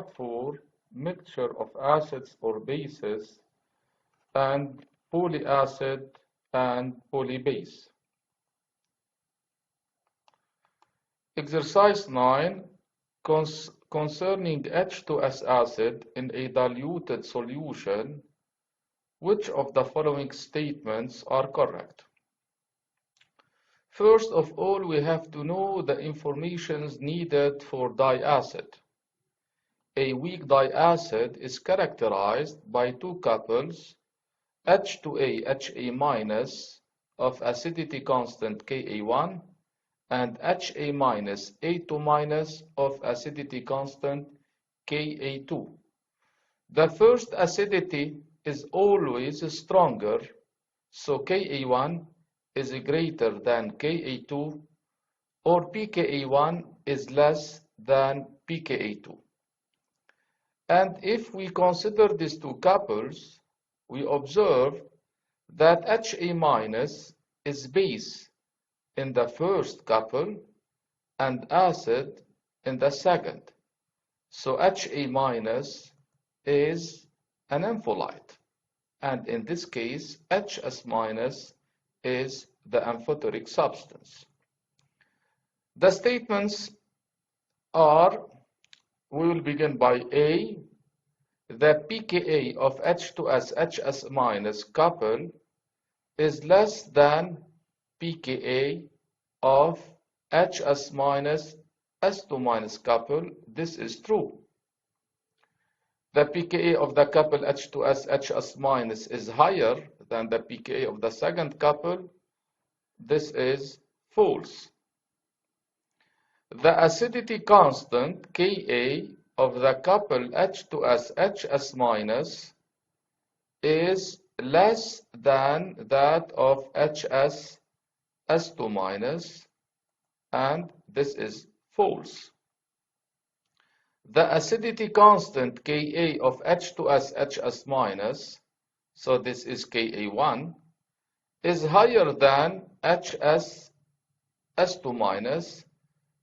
for mixture of acids or bases and polyacid and polybase. Exercise 9 concerning H2S acid in a diluted solution. Which of the following statements are correct? First of all, we have to know the information needed for diacid. A weak diacid is characterized by two couples, H2A, HA- of acidity constant Ka1 and HA-, A2- of acidity constant Ka2. The first acidity is always stronger, so Ka1 is greater than Ka2, or pKa1 is less than pKa2. And if we consider these two couples, we observe that HA- is base in the first couple and acid in the second. So HA- is an ampholyte, and in this case HS- is the amphoteric substance. The statements are, we will begin by A. The pKa of H2S HS- couple is less than pKa of HS- S2- couple. This is true. The pKa of the couple H2S HS- is higher than the pKa of the second couple. This is false. The acidity constant Ka of the couple H2S HS- is less than that of HS S2-, and this is false. The acidity constant Ka of H2S HS-, so this is Ka1, is higher than HS S2-,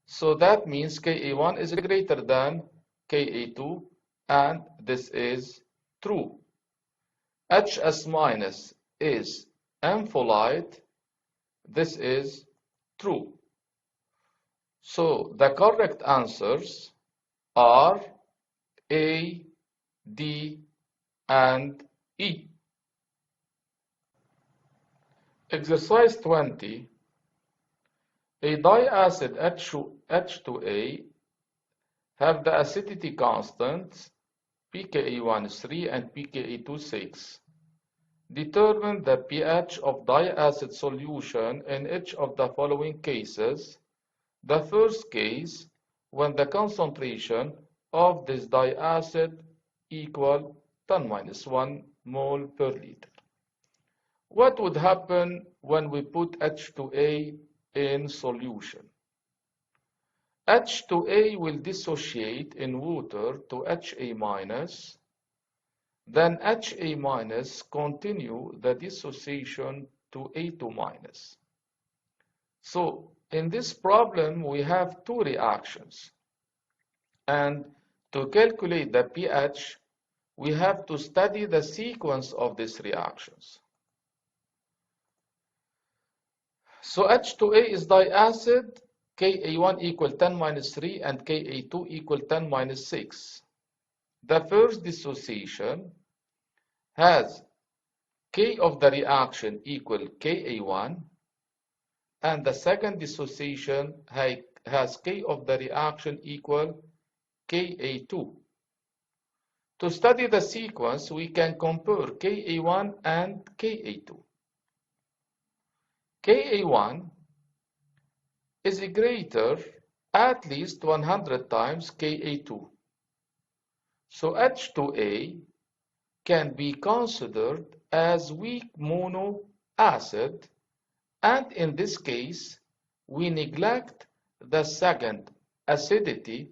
so that means Ka1 is greater than Ka2, and this is true. HS- is ampholyte. This is true. So the correct answers are A, D, and E. Exercise 20. A diacid H2A have the acidity constants pKa1 is 3 and pKa2 6. Determine the pH of diacid solution in each of the following cases. The first case, when the concentration of this diacid equal 10-1 mole per liter. What would happen when we put H2A in solution? H2A will dissociate in water to HA-, then HA- continue the dissociation to A2-. So in this problem we have two reactions, and to calculate the pH we have to study the sequence of these reactions. So H2A is diacid, Ka1 equal 10-3 and Ka2 equal 10-6. The first dissociation has K of the reaction equal Ka1, and the second dissociation has K of the reaction equal Ka2. To study the sequence, we can compare Ka1 and Ka2. Ka1 is greater at least 100 times Ka2. So H2A can be considered as weak mono acid, and in this case we neglect the second acidity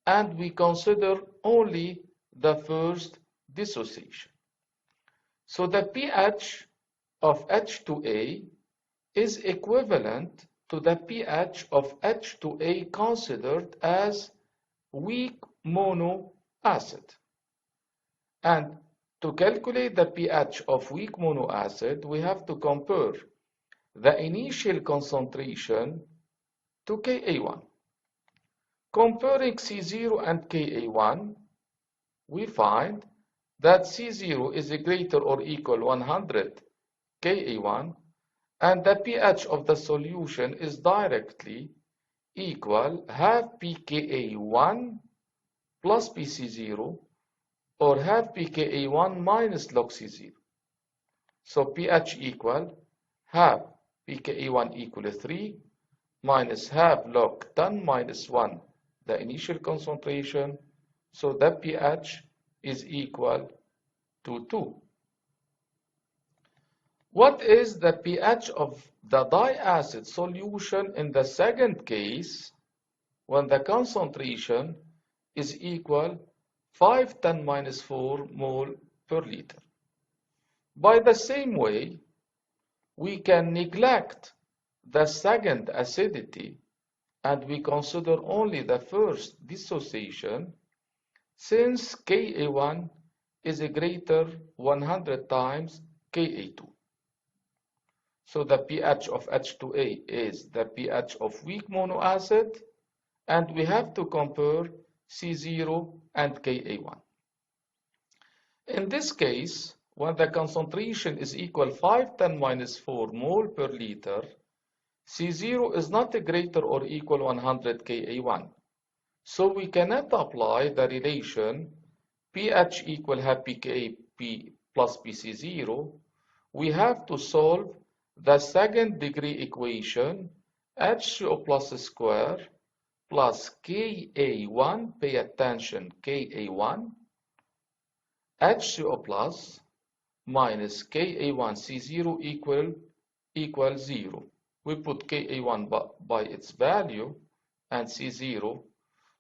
and we consider only the first dissociation. So the pH of H2A is equivalent to the pH of H2A considered as weak mono acid. And to calculate the pH of weak monoacid, we have to compare the initial concentration to Ka1. Comparing C0 and Ka1, we find that C0 is greater or equal 100 Ka1, and the pH of the solution is directly equal half pKa1 plus pC0, or half pKa1 minus log C0. So pH equal half pKa1 equal 3 minus half log 10 minus 1, the initial concentration. So the pH is equal to 2. What is the pH of the diacid solution in the second case when the concentration is equal 510 minus 4 mole per liter? By the same way, we can neglect the second acidity and we consider only the first dissociation, since Ka1 is greater 100 times Ka2. So the pH of H2A is the pH of weak monoacid, and we have to compare C0 and Ka1. In this case, when the concentration is equal 510 minus 4 mole per liter, C0 is not greater or equal 100 Ka1. So we cannot apply the relation pH equal half pKa plus pC0. We have to solve the second degree equation, HCO plus square plus Ka1, pay attention, Ka1, HCO plus minus Ka1C0 equal 0. We put Ka1 by its value and C0.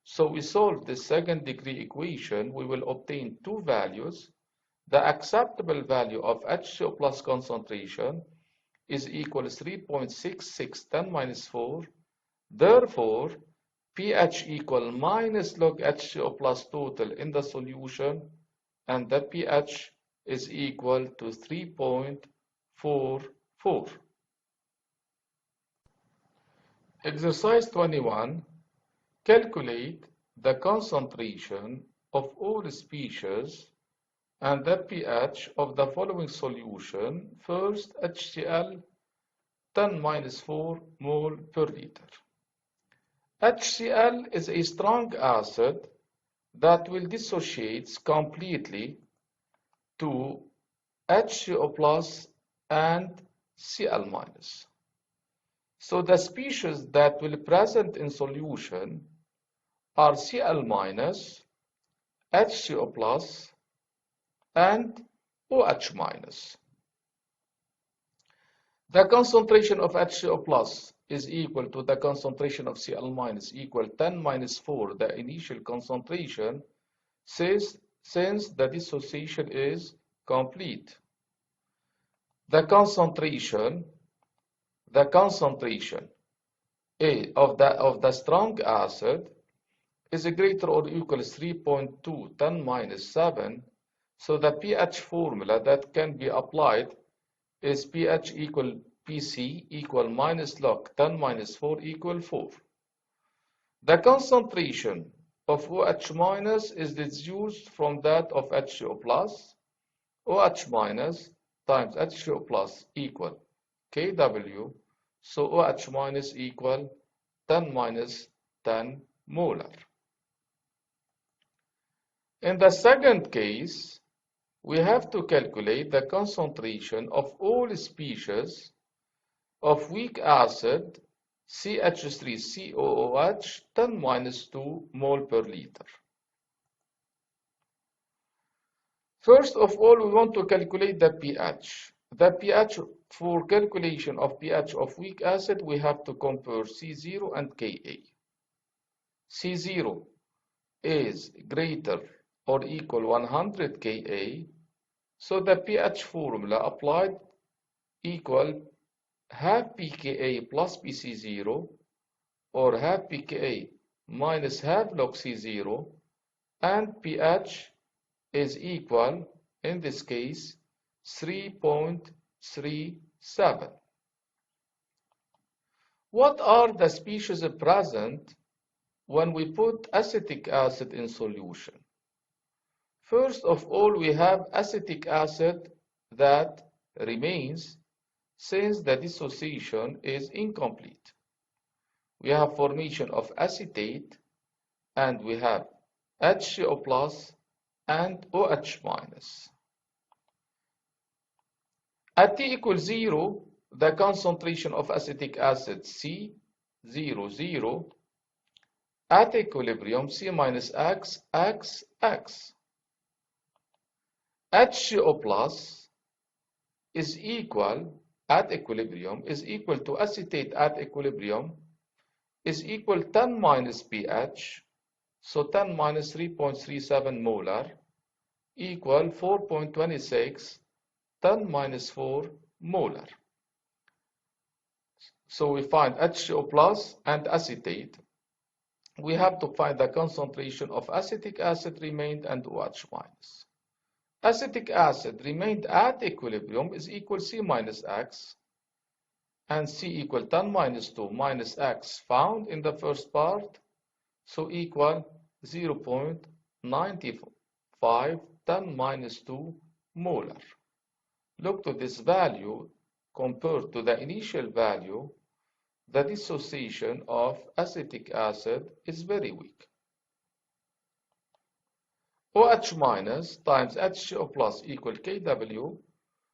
So we solve the second degree equation. We will obtain two values. The acceptable value of HCO plus concentration is equal to 3.66 10 minus 4. Therefore, pH equal minus log HCO plus total in the solution, and the pH is equal to 3.44. Exercise 21. Calculate the concentration of all species and the pH of the following solution. First, HCl 10 minus 4 mole per liter. HCl is a strong acid that will dissociate completely to HCO plus and Cl minus. So the species that will present in solution are Cl minus, HCO plus, and OH minus. The concentration of HCO plus is equal to the concentration of Cl minus equal 10 minus 4, the initial concentration, since the dissociation is complete. The concentration of the strong acid is greater or equal to 3.2 10 minus 7. So the pH formula that can be applied is pH equal Pc equal minus log 10 minus 4 equal 4. The concentration of OH minus is reduced from that of HCO plus. OH minus times HCO plus equal Kw. So OH minus equal 10 minus 10 molar. In the second case, we have to calculate the concentration of all species of weak acid CH3COOH 10 minus 2 mole per liter. First of all, we want to calculate the pH. The pH, for calculation of pH of weak acid, we have to compare C0 and Ka. C0 is greater or equal 100 Ka, so the pH formula applied equal half pKa plus pC0, or half pKa minus half log C0, and pH is equal, in this case, 3.37. What are the species present when we put acetic acid in solution? First of all, we have acetic acid that remains since the dissociation is incomplete. We have formation of acetate, and we have HCO plus and OH minus. At T equals 0, the concentration of acetic acid C, 0, 0. At equilibrium, C minus X, X, X. HCO plus is equal, at equilibrium, is equal to acetate at equilibrium, is equal 10 minus pH, so 10 minus 3.37 molar, equal 4.26, 10 minus 4 molar. So we find HCO plus and acetate. We have to find the concentration of acetic acid remained and OH minus. Acetic acid remained at equilibrium is equal C minus X, and C equal 10 minus 2 minus X found in the first part, so equal 0.95, 10 minus 2 molar. Look to this value compared to the initial value. The dissociation of acetic acid is very weak. OH minus times HCO plus equal Kw,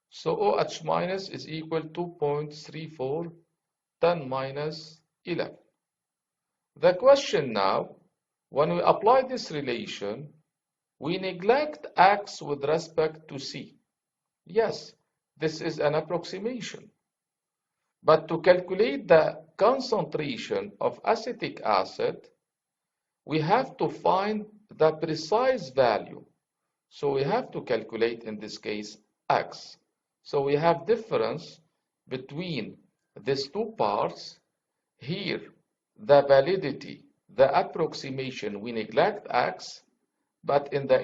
so OH minus is equal 2.34, 10 minus 11. The question now, when we apply this relation, we neglect X with respect to C. Yes, this is an approximation. But to calculate the concentration of acetic acid, we have to find the precise value. So we have to calculate, in this case, X. So we have difference between these two parts. Here, the validity, the approximation, we neglect X, but in the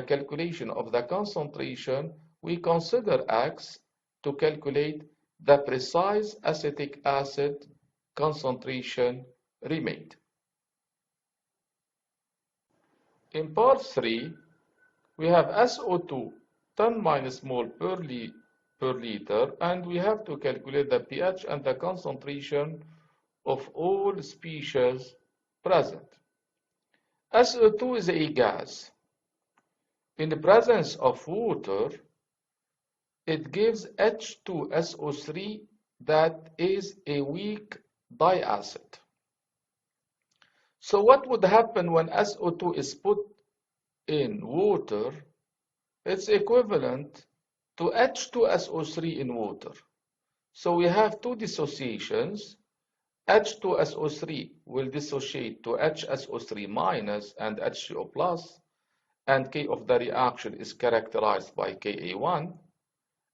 calculation of the concentration, we consider X to calculate the precise acetic acid concentration remained. In part 3, we have SO2 10 minus mole per liter, and we have to calculate the pH and the concentration of all species present. SO2 is a gas. In the presence of water, it gives H2SO3 that is a weak diacid. So what would happen when SO2 is put in water? It's equivalent to H2SO3 in water. So we have two dissociations. H2SO3 will dissociate to HSO3 minus and HCO plus, and K of the reaction is characterized by Ka1.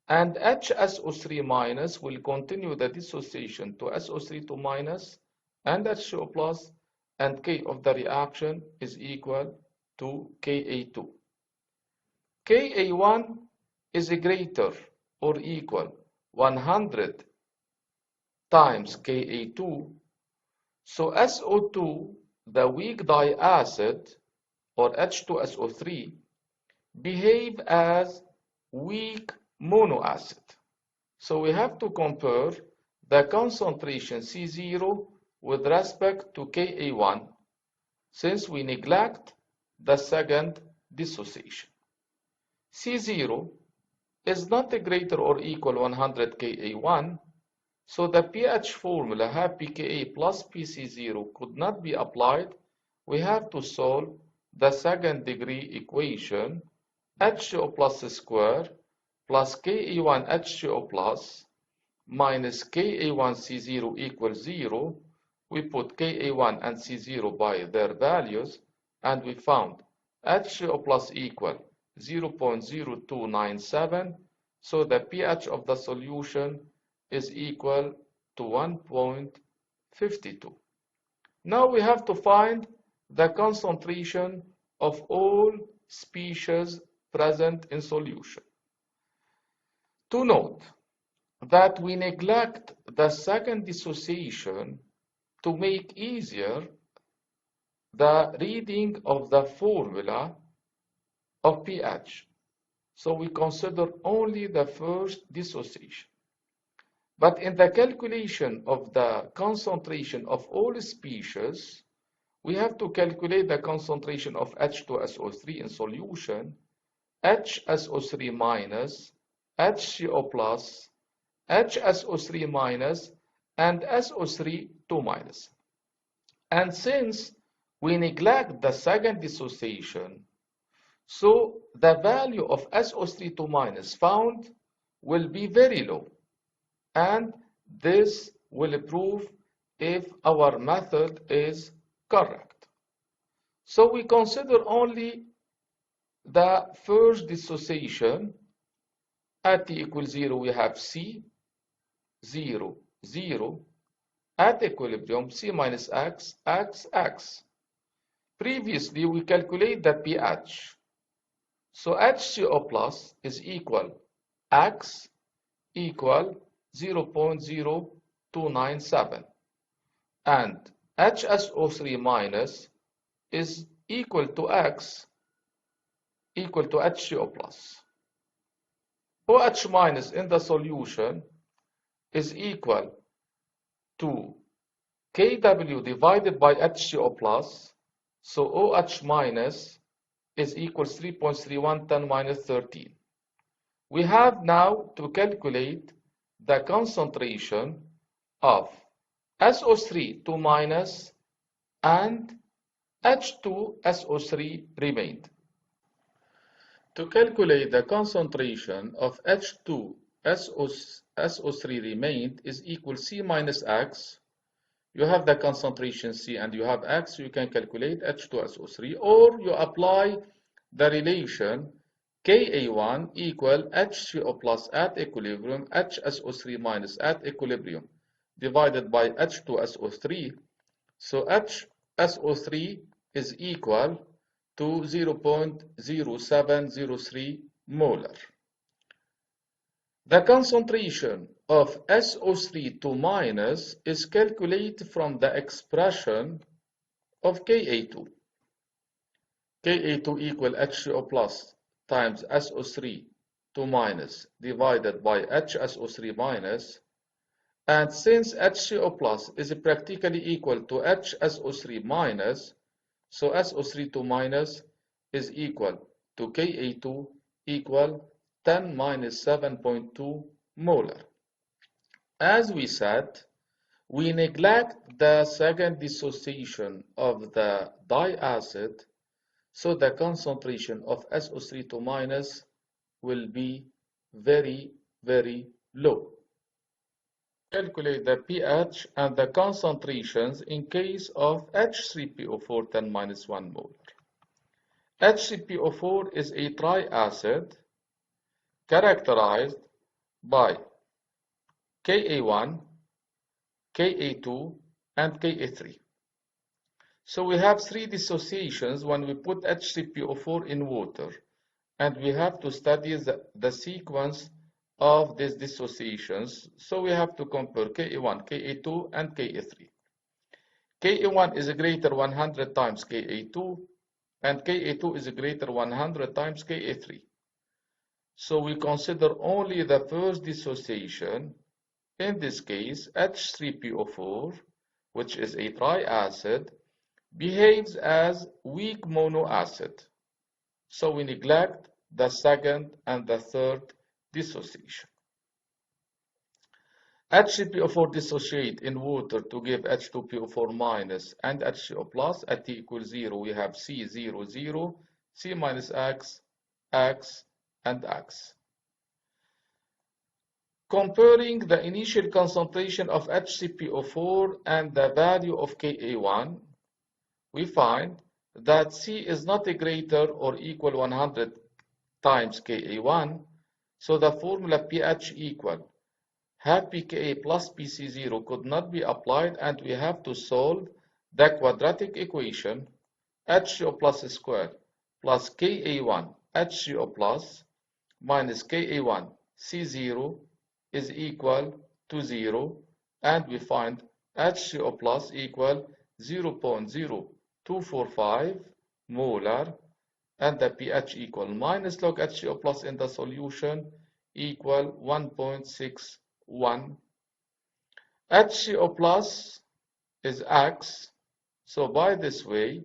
And HSO3 minus will continue the dissociation to SO32 minus and HCO plus, and K of the reaction is equal to Ka2. Ka1 is greater or equal 100 times Ka2. So SO2, the weak diacid, or H2SO3, behave as weak monoacid. So we have to compare the concentration C0 with respect to Ka1, since we neglect the second dissociation. C0 is not greater or equal 100 Ka1, so the pH formula have pKa plus pC0 could not be applied. We have to solve the second degree equation, HCO plus square plus Ka1 HCO plus minus Ka1 C0 equals 0. We put Ka1 and C0 by their values, and we found HCO plus equal 0.0297, so the pH of the solution is equal to 1.52. Now we have to find the concentration of all species present in solution. To note that we neglect the second dissociation to make easier the reading of the formula of pH. So we consider only the first dissociation. But in the calculation of the concentration of all species, we have to calculate the concentration of H2SO3 in solution, HSO3 minus, HCO plus, HSO3 minus, and SO3 2 minus. And since we neglect the second dissociation, so the value of SO3 2 minus found will be very low. And this will prove if our method is correct. So we consider only the first dissociation. At t equals 0, we have C, 0, 0. At equilibrium, C minus X, X, X. Previously, we calculate the pH. So HCO plus is equal X equal 0.0297. And HSO3 minus is equal to X equal to HCO plus. OH minus in the solution is equal to Kw divided by HCO plus. So OH minus is equal to 3.31 10 minus 13. We have now to calculate the concentration of SO3 2 minus and H2SO3 remained. To calculate the concentration of H2SO3 remained is equal to C minus X. You have the concentration C and you have X, so you can calculate H2SO3, or you apply the relation Ka1 equal HCO plus at equilibrium, HSO3 minus at equilibrium, divided by H2SO3. So HSO3 is equal to 0.0703 molar. The concentration of SO3 2 minus is calculated from the expression of Ka2. Ka2 equal HCO plus times SO3 2 minus divided by HSO3 minus. And since HCO plus is practically equal to HSO3 minus, so SO3 2 minus is equal to Ka2 equal 10 minus 7.2 molar. As we said, we neglect the second dissociation of the diacid, so the concentration of SO3 2 minus will be very, very low. Calculate the pH and the concentrations in case of H3PO4 10 minus 1 molar. H3PO4 is a triacid characterized by Ka1, Ka2, and Ka3. So we have three dissociations when we put H3PO4 in water, and we have to study the sequence of these dissociations. So we have to compare Ka1, Ka2, and Ka3. Ka1 is greater 100 times Ka2, and Ka2 is greater 100 times Ka3. So we consider only the first dissociation. In this case, H3PO4, which is a triacid, behaves as weak monoacid. So we neglect the second and the third dissociation. H3PO4 dissociate in water to give H2PO4 minus and HCO plus. At T equals 0, we have C, 0, 0, C minus X, X, and X. Comparing the initial concentration of H3PO4 and the value of Ka1, we find that C is not greater or equal 100 times Ka1, so the formula pH equal half pKa plus Pc0 could not be applied, and we have to solve the quadratic equation HCO plus squared plus Ka1 HCO plus minus Ka1 C0 is equal to 0, and we find HCO plus equal 0.0245 molar, and the pH equal minus log HCO plus in the solution equal 1.61. HCO plus is X, so by this way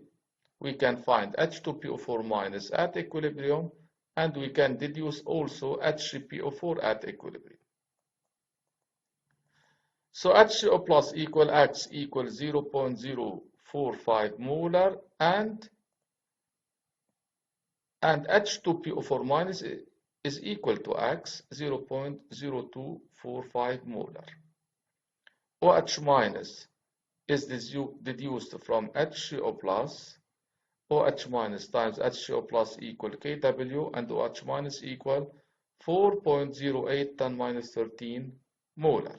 we can find H2PO4 minus at equilibrium, and we can deduce also H3PO4 at equilibrium. So HCO plus equal X equals 0.045 molar, and H2PO4 minus is equal to X, 0.0245 molar. OH minus is deduced from HCO plus. OH minus times HCO plus equal Kw, and OH minus equal 4.08 10 minus 13 molar.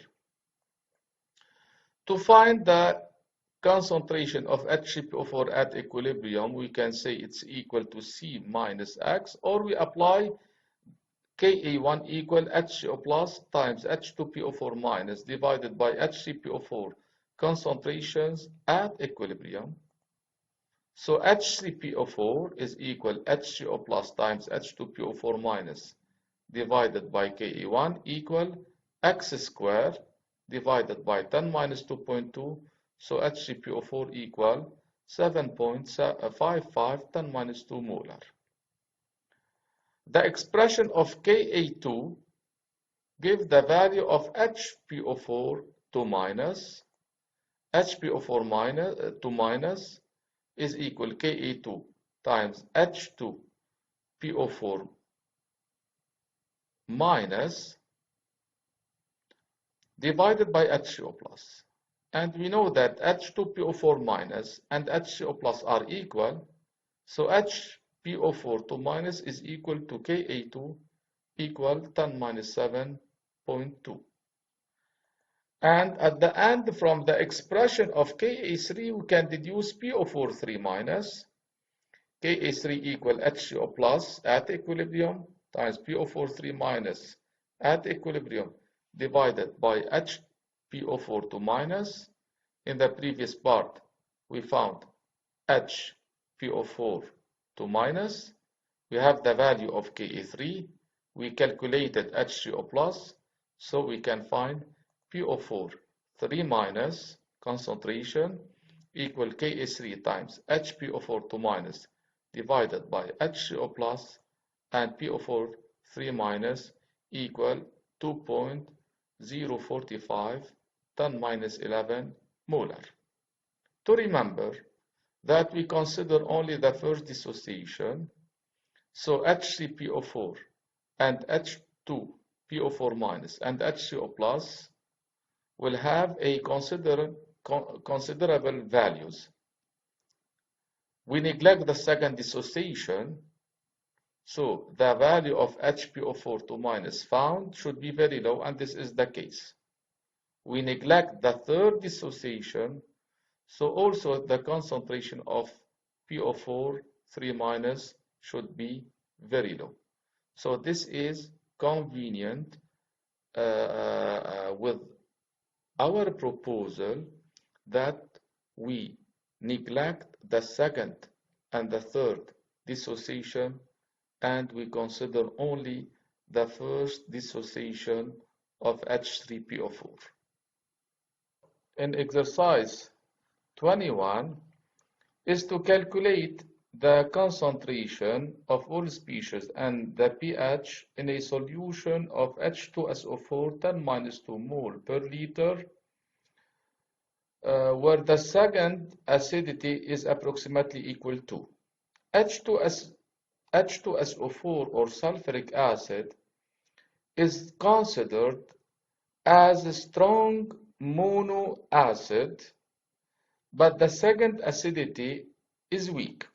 To find the concentration of H3PO4 at equilibrium, we can say it's equal to C minus X, or we apply Ka1 equal HCO plus times H2PO4 minus divided by H3PO4 concentrations at equilibrium. So H3PO4 is equal HCO plus times H2PO4 minus divided by Ka1 equal X squared divided by 10 minus 2.2, so H3PO4 equal 7.55 10 minus 2 molar. The expression of Ka2 gives the value of HPO4 to minus, HPO4 minus is equal Ka2 times H2PO4 minus divided by HCO plus. And we know that H2PO4 minus and HCO plus are equal, so HPO4 to minus is equal to Ka2 equal 10 minus 7.2. And at the end, from the expression of Ka3, we can deduce PO4 3 minus, Ka3 equal HCO plus at equilibrium times PO4 3 minus at equilibrium divided by HPO4 to minus. In the previous part, we found HPO4 to minus. We have the value of Ka3. We calculated HCO plus, so we can find PO4 3 minus concentration equal Ka3 times HPO4 to minus divided by HCO plus, and PO4 3 minus equal 2.045 10 minus 11 molar. To remember that we consider only the first dissociation, so H3PO4 and H2PO4 minus and HCO plus will have a considerable values. We neglect the second dissociation, so the value of HPO4 to minus found should be very low, and this is the case. We neglect the third dissociation, so also the concentration of PO4 3 minus should be very low. So this is convenient with our proposal that we neglect the second and the third dissociation, and we consider only the first dissociation of H3PO4. In exercise 21 is to calculate the concentration of all species and the pH in a solution of H2SO4 10 minus 2 mole per liter, where the second acidity is approximately equal to H2SO4 or sulfuric acid is considered as a strong mono acid, but the second acidity is weak.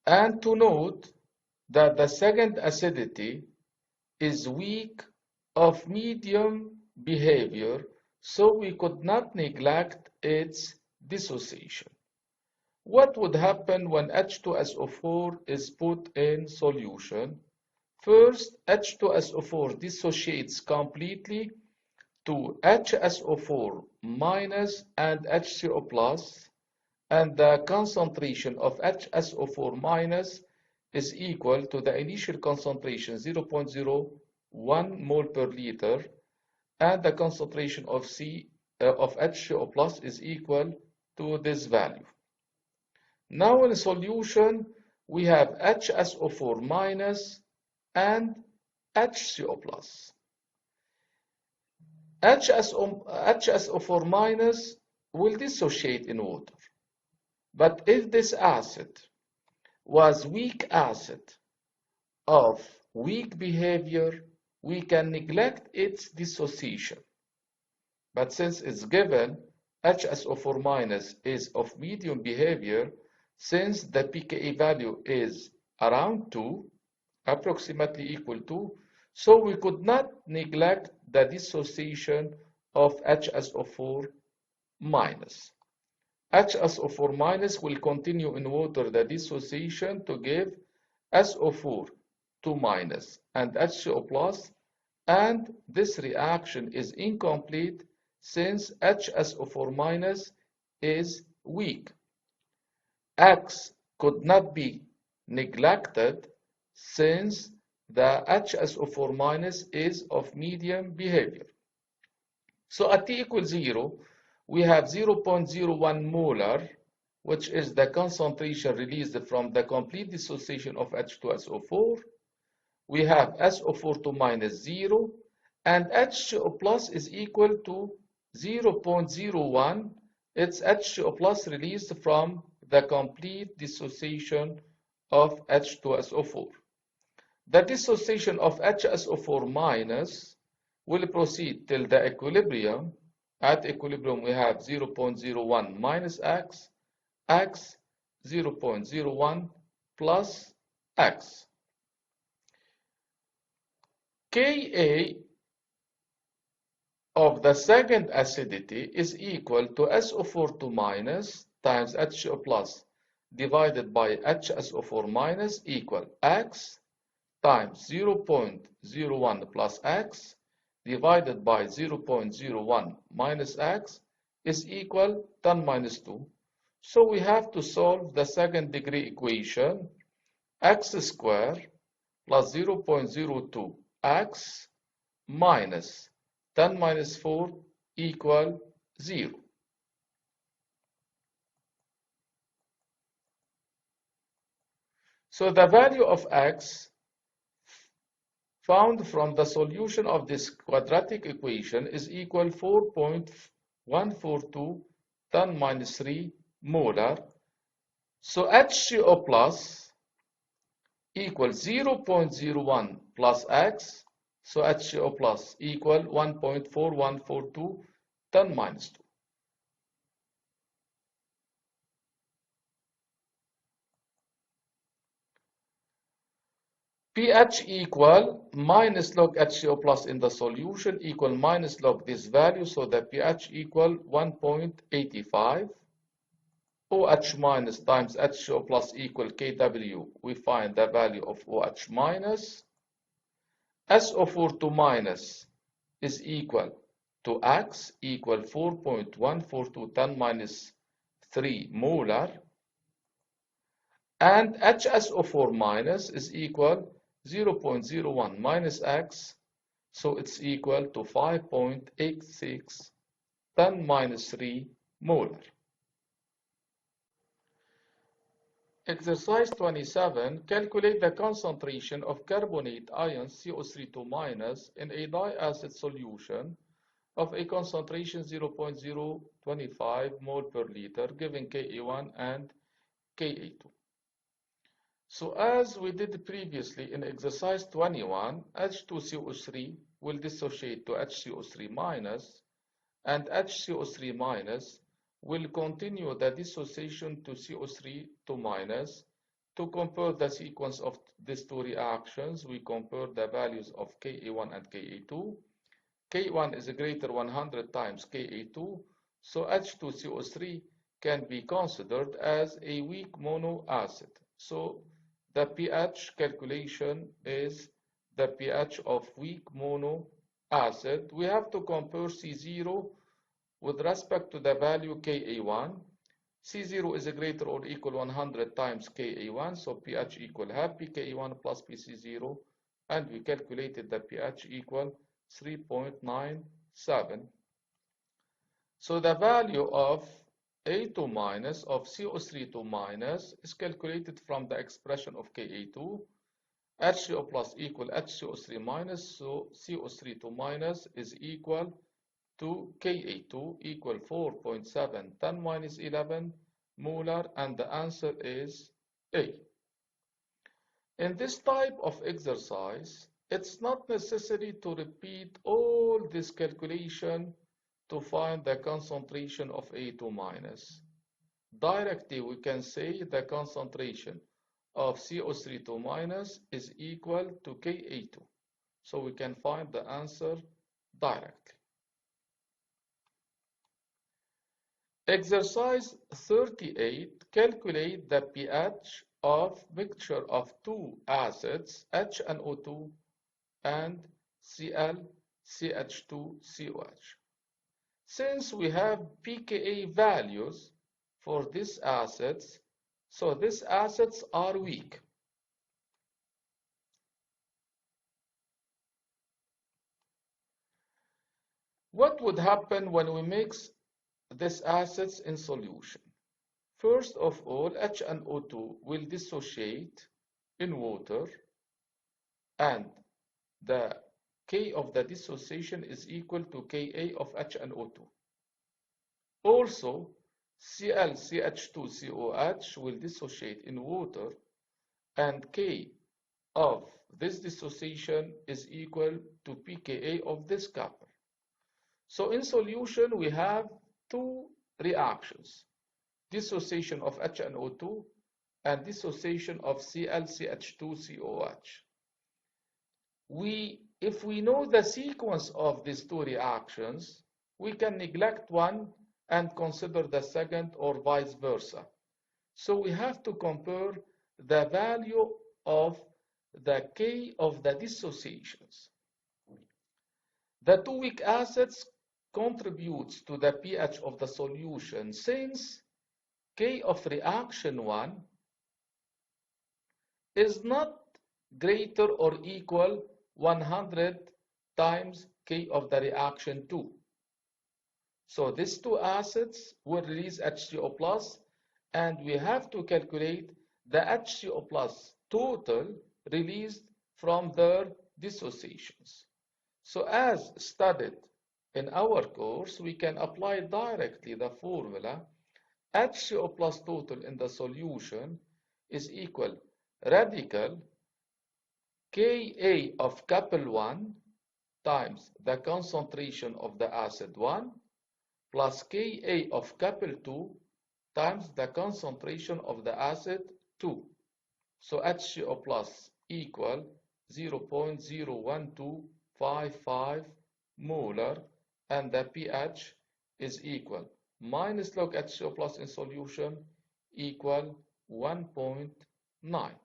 And to note that the second acidity is weak of medium behavior, so we could not neglect its dissociation. What would happen when H2SO4 is put in solution? First, H2SO4 dissociates completely to HSO4 minus and HCO plus, and the concentration of HSO4 minus is equal to the initial concentration 0.01 mole per liter, and the concentration of HCO plus is equal to this value. Now in solution, we have HSO4 minus and HCO plus. HSO4 minus will dissociate in water. But if this acid was weak acid of weak behavior, we can neglect its dissociation. But since it's given HSO4 minus is of medium behavior, since the pKa value is around 2, approximately equal to, so we could not neglect the dissociation of HSO4 minus. HSO4 minus will continue in water the dissociation to give SO4 2 minus and HCO plus, and this reaction is incomplete since HSO4 minus is weak. X could not be neglected since the HSO4 minus is of medium behavior. So at T equals 0, we have 0.01 molar, which is the concentration released from the complete dissociation of H2SO4. We have SO4 2 minus 0, and HCO plus is equal to 0.01. It's HCO plus released from the complete dissociation of H2SO4. The dissociation of HSO4 minus will proceed till the equilibrium. At equilibrium, we have 0.01 minus X, 0.01 plus X. Ka of the second acidity is equal to SO4 2 minus times HCO plus divided by HSO4 minus equal X times 0.01 plus X divided by 0.01 minus X is equal 10 minus 2. So we have to solve the second degree equation. X squared plus 0.02 X minus 10 minus 4 equal 0. So the value of X found from the solution of this quadratic equation is equal 4.142 10 minus 3 molar. So HCO plus equals 0.01 plus X. So HCO plus equal 1.4142 10 minus 2. pH equal minus log HCO plus in the solution equal minus log this value, so the pH equal 1.85. OH minus times HCO plus equal Kw. We find the value of OH minus. SO4 2 minus is equal to X equal 4.142 10 minus 3 molar. And HSO4 minus is equal 0.01 minus X, so it's equal to 5.86 10 minus 3 molar. Exercise 27, calculate the concentration of carbonate ion CO3 minus in a diacid solution of a concentration 0.025 mole per liter, giving Ka1 and Ka2. So as we did previously in exercise 21, H2CO3 will dissociate to HCO3 minus, and HCO3 minus will continue the dissociation to CO3 to minus. To compare the sequence of these two reactions, we compare the values of Ka1 and Ka2. K1 is greater 100 times Ka2, so H2CO3 can be considered as a weak monoacid. So the pH calculation is the pH of weak monoacid. We have to compare C0 with respect to the value Ka1. C0 is greater or equal 100 times Ka1, so pH equal half pKa1 plus pC0, and we calculated the pH equal 3.97. So the value of A2 minus of CO3 minus is calculated from the expression of Ka2. HCO plus equal HCO3 minus, so CO3 minus is equal to Ka2 equal 4.7 10 minus 11 molar, and the answer is A. In this type of exercise, it's not necessary to repeat all this calculation to find the concentration of A2 minus. Directly, we can say the concentration of CO3 minus is equal to Ka2. So we can find the answer directly. Exercise 38, calculate the pH of mixture of two acids, HNO2 and ClCH2COH. Since we have pKa values for these acids, so these acids are weak. What would happen when we mix these acids in solution? First of all, HNO2 will dissociate in water, and the K of the dissociation is equal to Ka of HNO2. Also, ClCH2COH will dissociate in water, and K of this dissociation is equal to pKa of this couple. So in solution, we have two reactions: dissociation of HNO2 and dissociation of ClCH2COH. If we know the sequence of these two reactions, we can neglect one and consider the second, or vice versa. So we have to compare the value of the K of the dissociations. The two weak acids contributes to the pH of the solution, since K of reaction 1 is not greater or equal 100 times K of the reaction 2. So these two acids will release HCO plus, and we have to calculate the HCO plus total released from their dissociations. So as studied in our course, we can apply directly the formula HCO plus total in the solution is equal radical Ka of couple 1 times the concentration of the acid 1 plus Ka of couple 2 times the concentration of the acid 2. So HCO plus equal 0.01255 molar, and the pH is equal minus log HCO plus in solution equal 1.9.